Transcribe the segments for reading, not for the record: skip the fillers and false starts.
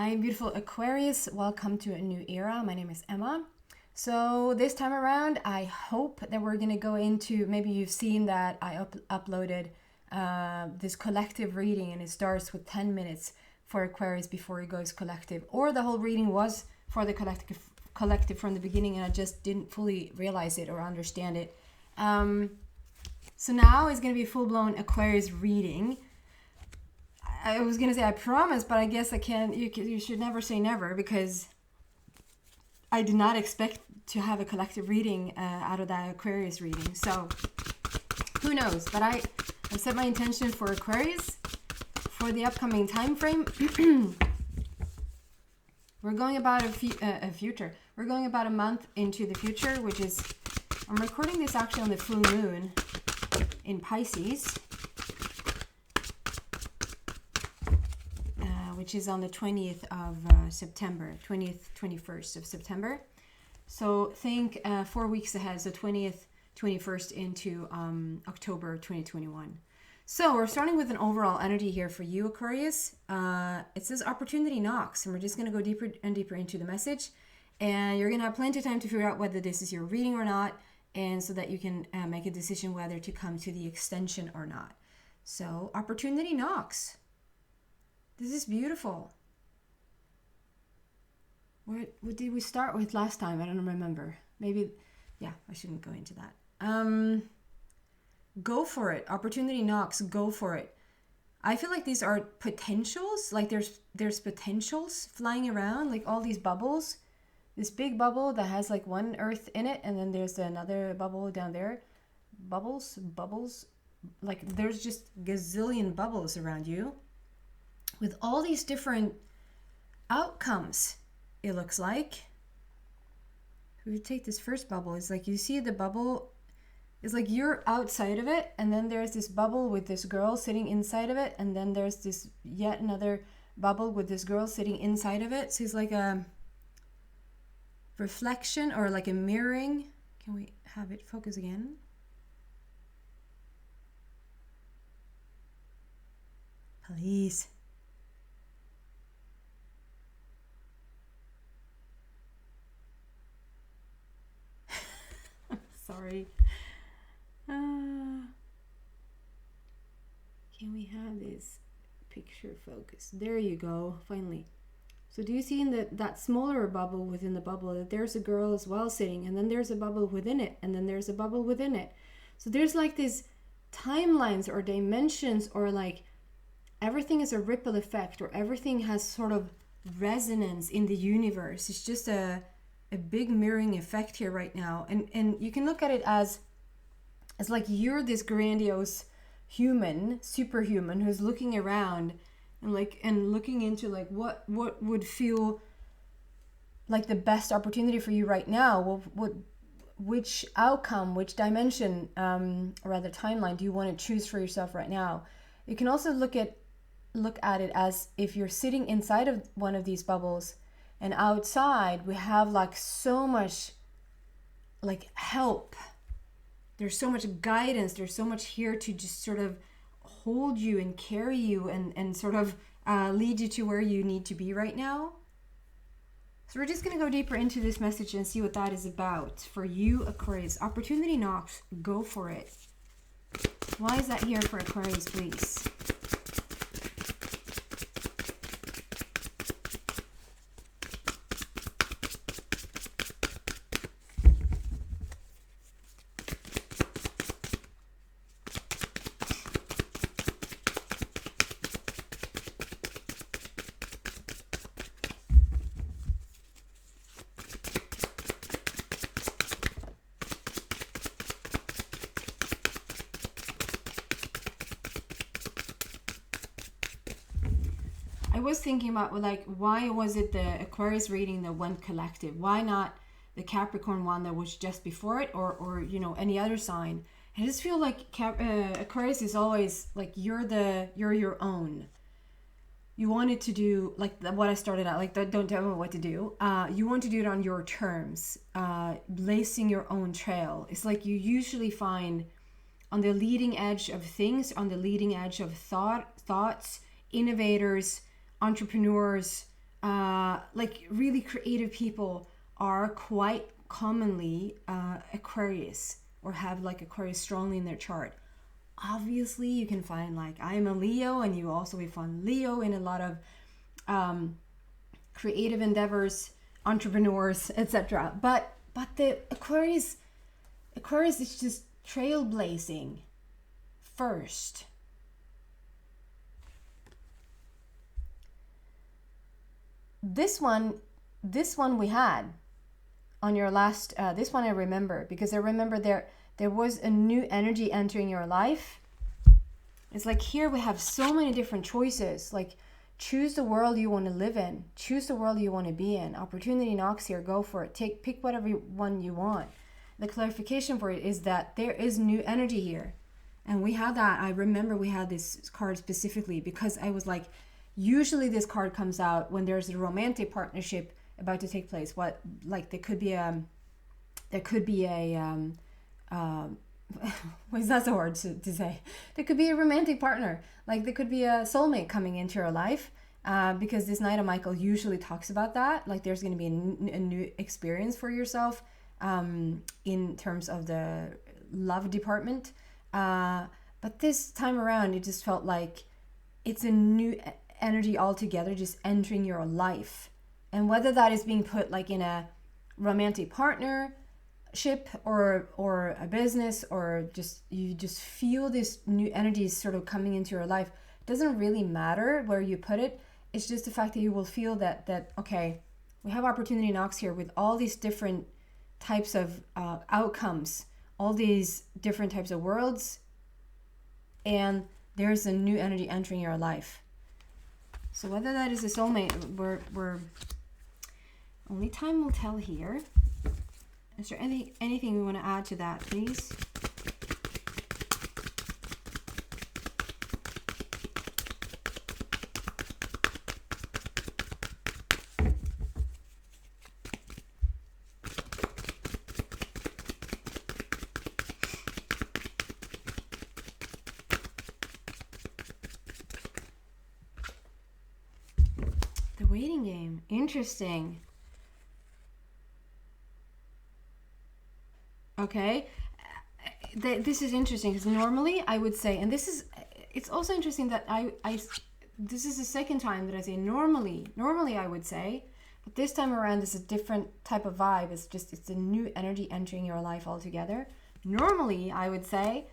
Hi, beautiful Aquarius. Welcome to a new era. My name is Emma. So this time around, I hope that we're going to go into, maybe you've seen that I uploaded this collective reading, and it starts with 10 minutes for Aquarius before it goes collective. Or the whole reading was for the collective from the beginning, and I just didn't fully realize it or understand it. So now it's going to be a full-blown Aquarius reading. I was going to say I promise, but I guess I can't. You should never say never, because I did not expect to have a collective reading out of that Aquarius reading. So who knows? But I set my intention for Aquarius for the upcoming time frame. We're going about a future. We're going about a month into the future, which is, I'm recording this actually on the full moon in Pisces, which is on the 20th of September, 21st of September. So think 4 weeks ahead, so 20th, 21st into October 2021. So we're starting with an overall energy here for you, Aquarius. It says opportunity knocks, and we're just going to go deeper and deeper into the message. And you're going to have plenty of time to figure out whether this is your reading or not, and so that you can make a decision whether to come to the extension or not. So opportunity knocks. This is beautiful. What did we start with last time? I don't remember. Maybe, yeah, I shouldn't go into that. Go for it. Opportunity knocks. Go for it. I feel like these are potentials. Like there's potentials flying around, like all these bubbles. This big bubble that has like one earth in it, and then there's another bubble down there. Bubbles. Like there's just gazillion bubbles around you, with all these different outcomes, it looks like. If we take this first bubble, it's like you see the bubble, it's like you're outside of it, and then there's this bubble with this girl sitting inside of it, and then there's this yet another bubble with this girl sitting inside of it. So it's like a reflection or like a mirroring. Can we have it focus again? Please. Sorry. Can we have this picture focus? There you go, finally. So do you see in that smaller bubble within the bubble that there's a girl as well sitting, and then there's a bubble within it, and then there's a bubble within it. So there's like these timelines or dimensions, or like everything is a ripple effect, or everything has sort of resonance in the universe. It's just a big mirroring effect here right now, and you can look at it as like you're this grandiose human, superhuman, who's looking around and looking into like what would feel like the best opportunity for you right now. Which outcome, which dimension, or rather timeline, do you want to choose for yourself right now? You can also look at it as if you're sitting inside of one of these bubbles, and outside we have like so much like help. There's so much guidance. There's so much here to just sort of hold you and carry you and sort of lead you to where you need to be right now. So we're just going to go deeper into this message and see what that is about for you, Aquarius. Opportunity knocks. Go for it. Why is that here for Aquarius, please? I was thinking about like, why was it the Aquarius reading that went collective? Why not the Capricorn one that was just before it, or you know, any other sign? I just feel like Aquarius is always like you're your own. You wanted to do like what I started out, like don't tell me what to do. You want to do it on your terms, blazing your own trail. It's like you usually find on the leading edge of things, on the leading edge of thoughts, innovators, entrepreneurs, like really creative people are quite commonly Aquarius, or have like Aquarius strongly in their chart. Obviously, you can find like I'm a Leo, and you also will find Leo in a lot of creative endeavors, entrepreneurs, etc. But the Aquarius is just trailblazing first. This one we had on your last, this one I remember, because I remember there was a new energy entering your life. It's like here we have so many different choices, like choose the world you want to live in, choose the world you want to be in. Opportunity knocks here, go for it. Pick whatever one you want. The clarification for it is that there is new energy here. And we had that. I remember we had this card specifically because I was like, usually this card comes out when there's a romantic partnership about to take place. What, like there could be a what is that the word to say? There could be a romantic partner. Like there could be a soulmate coming into your life, because this Knight of Michael usually talks about that. Like there's going to be a new experience for yourself in terms of the love department. But this time around, it just felt like it's a new energy altogether just entering your life. And whether that is being put like in a romantic partnership or a business, or just you just feel this new energy sort of coming into your life, it doesn't really matter where you put it. It's just the fact that you will feel that okay, we have opportunity knocks here with all these different types of outcomes, all these different types of worlds, and there's a new energy entering your life. So whether that is a soulmate, we're only time will tell here. Is there anything we want to add to that, please? The waiting game. Interesting. Okay, this is interesting because normally I would say, and it's also interesting that I this is the second time that I say normally I would say, but this time around it's a different type of vibe. It's a new energy entering your life altogether. Normally I would say,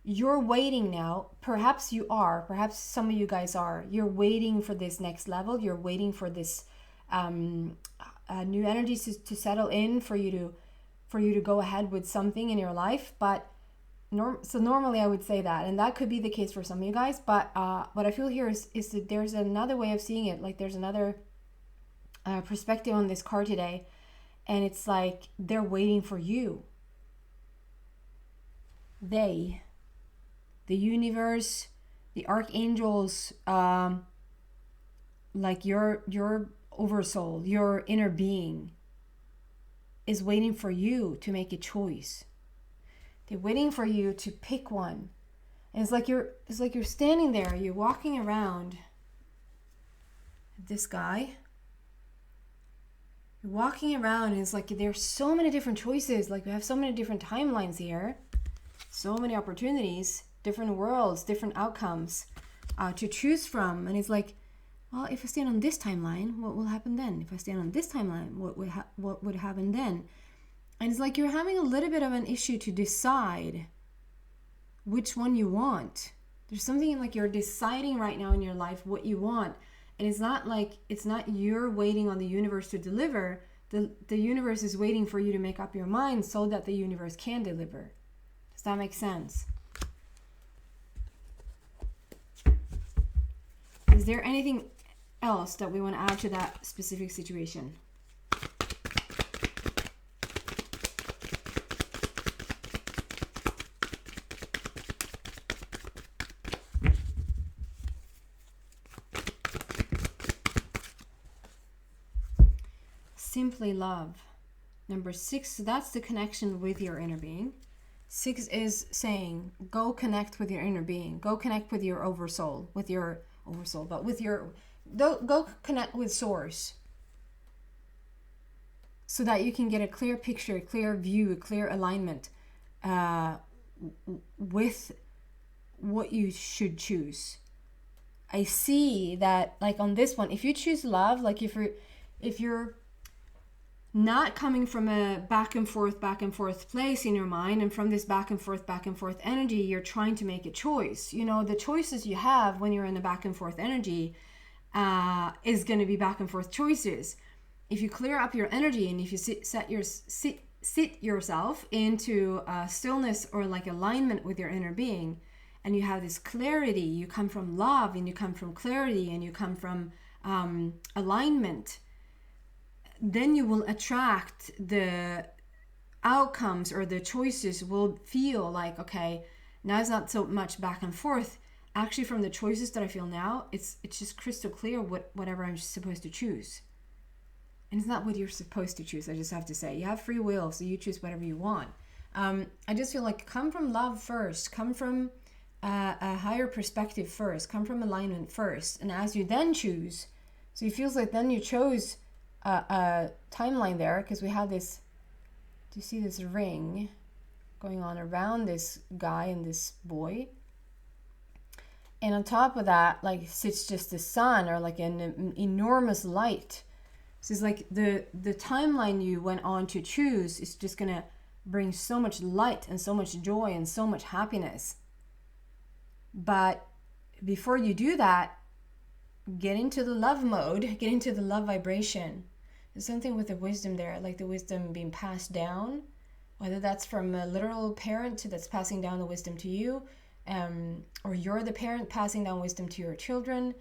you're waiting now. Perhaps some of you guys are. You're waiting for this next level. You're waiting for this new energy to settle in, for you to go ahead with something in your life. But so normally I would say that, and that could be the case for some of you guys, but what I feel here is that there's another way of seeing it. Like there's another perspective on this card today, and it's like they're waiting for you. The universe, the archangels, like your oversoul, your inner being is waiting for you to make a choice. They're waiting for you to pick one. And it's like you're standing there, you're walking around this guy. You're walking around, and it's like there's so many different choices. Like we have so many different timelines here, so many opportunities, different worlds, different outcomes to choose from. And it's like, well, if I stand on this timeline, what will happen then? If I stand on this timeline, what would happen then? And it's like you're having a little bit of an issue to decide which one you want. There's something like you're deciding right now in your life what you want. And it's not you're waiting on the universe to deliver. The universe is waiting for you to make up your mind so that the universe can deliver. Does that make sense? Is there anything else that we want to add to that specific situation? Simply love. Number 6, so that's the connection with your inner being. 6 is saying, go connect with your inner being. Go connect with your oversoul, with your oversoul, but with your, go connect with source so that you can get a clear picture, a clear view, a clear alignment with what you should choose. I see that, like on this one, if you choose love, like if you're not coming from a back and forth place in your mind, and from this back and forth energy, you're trying to make a choice. You know, the choices you have when you're in the back and forth energy is going to be back and forth choices. If you clear up your energy, and if you sit yourself into stillness or like alignment with your inner being, and you have this clarity, you come from love, and you come from clarity, and you come from alignment, then you will attract the outcomes, or the choices will feel like, okay, now it's not so much back and forth. Actually, from the choices that I feel now, it's just crystal clear whatever I'm supposed to choose. And it's not what you're supposed to choose, I just have to say. You have free will, so you choose whatever you want. I just feel like come from love first, come from a higher perspective first, come from alignment first, and as you then choose, so it feels like then you chose a timeline there, because we have this, do you see this ring going on around this guy and this boy, and on top of that like sits just the sun, or like an enormous light. So it's like the timeline you went on to choose is just gonna bring so much light and so much joy and so much happiness. But before you do that, get into the love mode, get into the love vibration. There's something with the wisdom there, like the wisdom being passed down, whether that's from a literal parent that's passing down the wisdom to you, or you're the parent passing down wisdom to your children,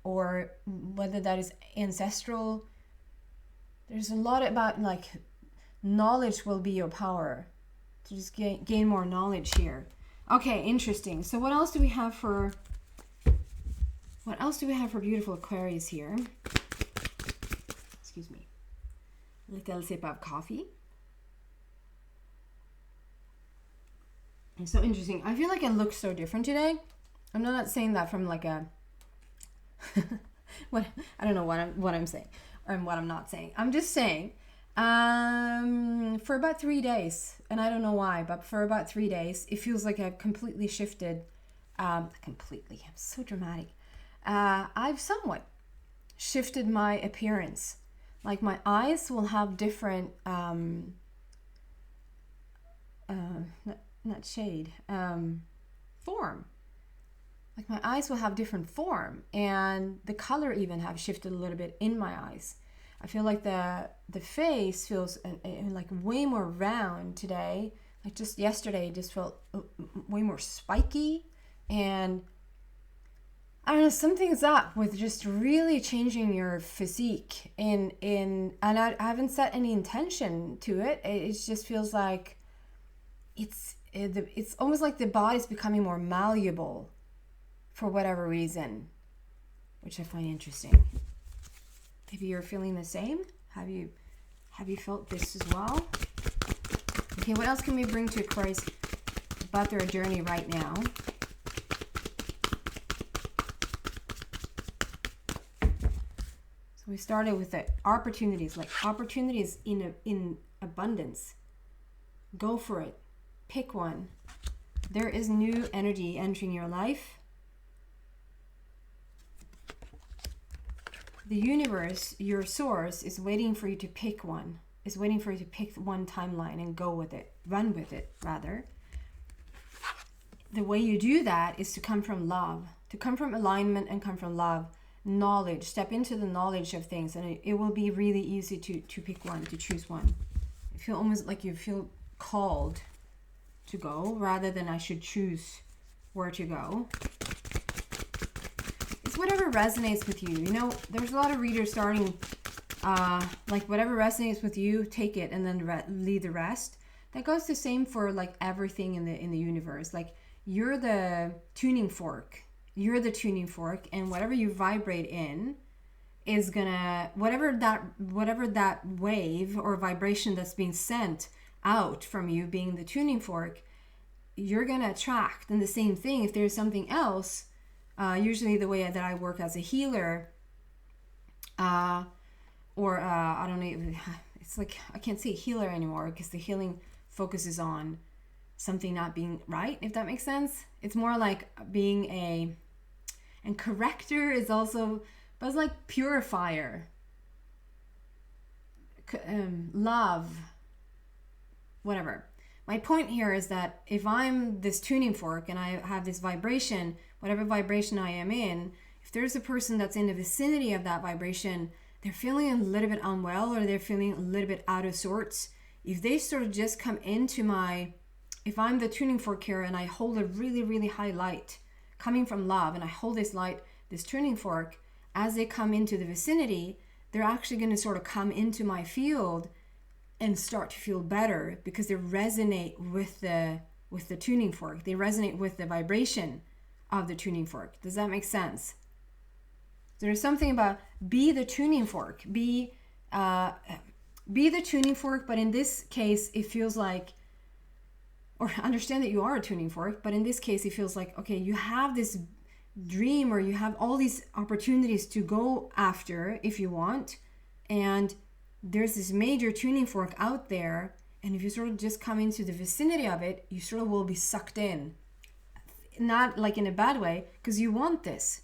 or whether that is ancestral. There's a lot about like knowledge will be your power to just gain more knowledge here. Okay, interesting. So what else do we have for beautiful Aquarius here? Excuse me. A little sip of coffee. It's so interesting. I feel like I look so different today. I'm not saying that from like a what, I don't know what I'm saying or what I'm not saying. I'm just saying for about 3 days, and I don't know why, but for about 3 days, it feels like I've completely shifted. I'm so dramatic. I've somewhat shifted my appearance. Like my eyes will have different, not shade, form. Like my eyes will have different form, and the color even have shifted a little bit in my eyes. I feel like the face feels like way more round today. Like just yesterday, it just felt way more spiky, and I don't know, something's up with just really changing your physique. And I haven't set any intention to it. It just feels like it's almost like the body's becoming more malleable for whatever reason, which I find interesting. Maybe you're feeling the same. Have you felt this as well? Okay, what else can we bring to Aquarius about their journey right now? So we started with the opportunities, like opportunities in abundance. Go for it. Pick one. There is new energy entering your life. The universe, your source, is waiting for you to pick one. Is waiting for you to pick one timeline and go with it. Run with it, rather. The way you do that is to come from love. To come from alignment and come from love. Knowledge. Step into the knowledge of things, and it will be really easy to pick one, to choose one. You feel almost like you feel called to go, rather than I should choose where to go. It's whatever resonates with you. You know, there's a lot of readers starting like whatever resonates with you, take it, and then leave the rest. That goes the same for like everything in the universe. Like you're the tuning fork. You're the tuning fork, and whatever you vibrate in is gonna, whatever that wave or vibration that's being sent out from you, being the tuning fork, you're gonna attract. And the same thing, if there's something else Usually the way that I work as a healer, I don't know, it's like I can't say healer anymore because the healing focuses on something not being right, if that makes sense. It's more like being and corrector is also, but it's like purifier, love, whatever. My point here is that if I'm this tuning fork and I have this vibration, whatever vibration I am in, if there's a person that's in the vicinity of that vibration, they're feeling a little bit unwell or they're feeling a little bit out of sorts, if they sort of just come into if I'm the tuning fork here and I hold a really, really high light coming from love, and I hold this light, this tuning fork, as they come into the vicinity, they're actually going to sort of come into my field and start to feel better because they resonate with the tuning fork. They resonate with the vibration of the tuning fork. Does that make sense? There's something about be the tuning fork. Be the tuning fork, but in this case, it feels like, or understand that you are a tuning fork, but in this case, it feels like, okay, you have this dream or you have all these opportunities to go after if you want, and there's this major tuning fork out there, and if you sort of just come into the vicinity of it, you sort of will be sucked in. Not like in a bad way, because you want this.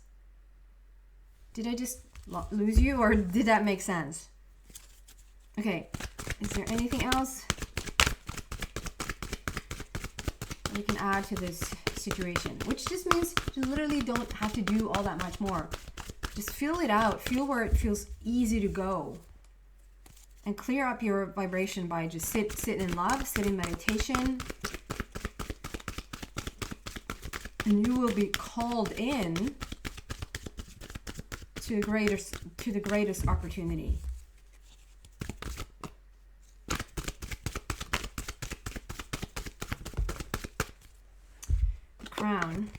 Did I just lose you, or did that make sense? Okay, is there anything else we can add to this situation? Which just means you literally don't have to do all that much more. Just feel it out. Feel where it feels easy to go. And clear up your vibration by just sit in love, sit in meditation. And you will be called in to the greatest opportunity. Crown.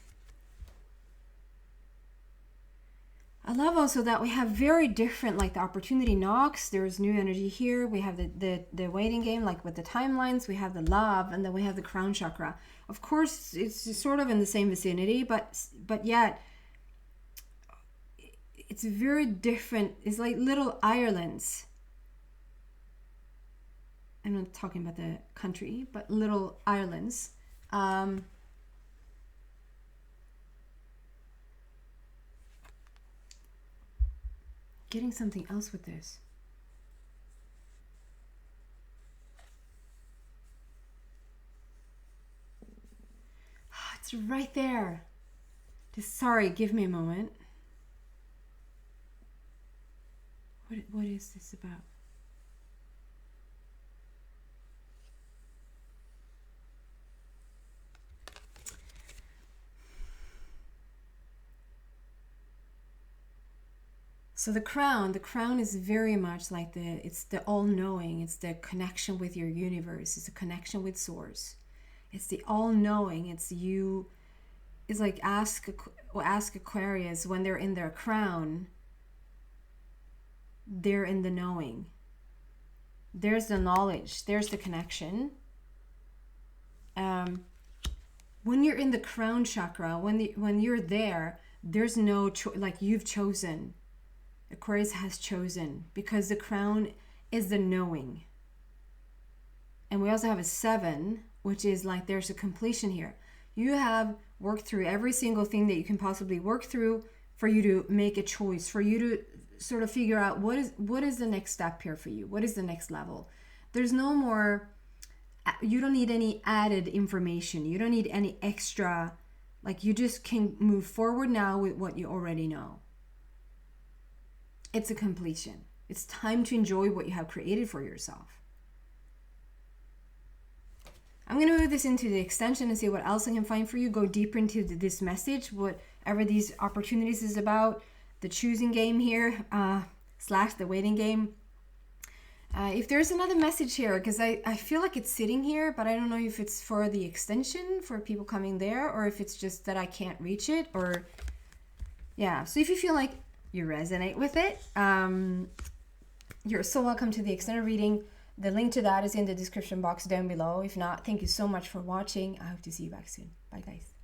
I love also that we have very different, like the opportunity knocks, there's new energy here. We have the waiting game, like with the timelines, we have the love, and then we have the crown chakra. Of course, it's sort of in the same vicinity, but yet it's very different. It's like little Irelands. I'm not talking about the country, but little islands. Getting something else with this. It's right there. Sorry, give me a moment. What is this about? So the crown is very much like it's the all-knowing, it's the connection with your universe, it's a connection with source. It's the all-knowing, it's like ask Aquarius when they're in their crown, they're in the knowing. There's the knowledge, there's the connection. When you're in the crown chakra, when you're there, there's no like you've chosen. Aquarius has chosen, because the crown is the knowing. And we also have a 7, which is like there's a completion here. You have worked through every single thing that you can possibly work through for you to make a choice, for you to sort of figure out what is the next step here for you. What is the next level? There's no more, you don't need any added information. You don't need any extra, like you just can move forward now with what you already know. It's a completion. It's time to enjoy what you have created for yourself. I'm going to move this into the extension and see what else I can find for you. Go deeper into this message, whatever these opportunities is about. The choosing game here, / the waiting game. If there's another message here, because I feel like it's sitting here, but I don't know if it's for the extension, for people coming there, or if it's just that I can't reach it, or yeah. So if you feel like you resonate with it, you're so welcome to the extended reading. The link to that is in the description box down below. If not, thank you so much for watching. I hope to see you back soon. Bye guys.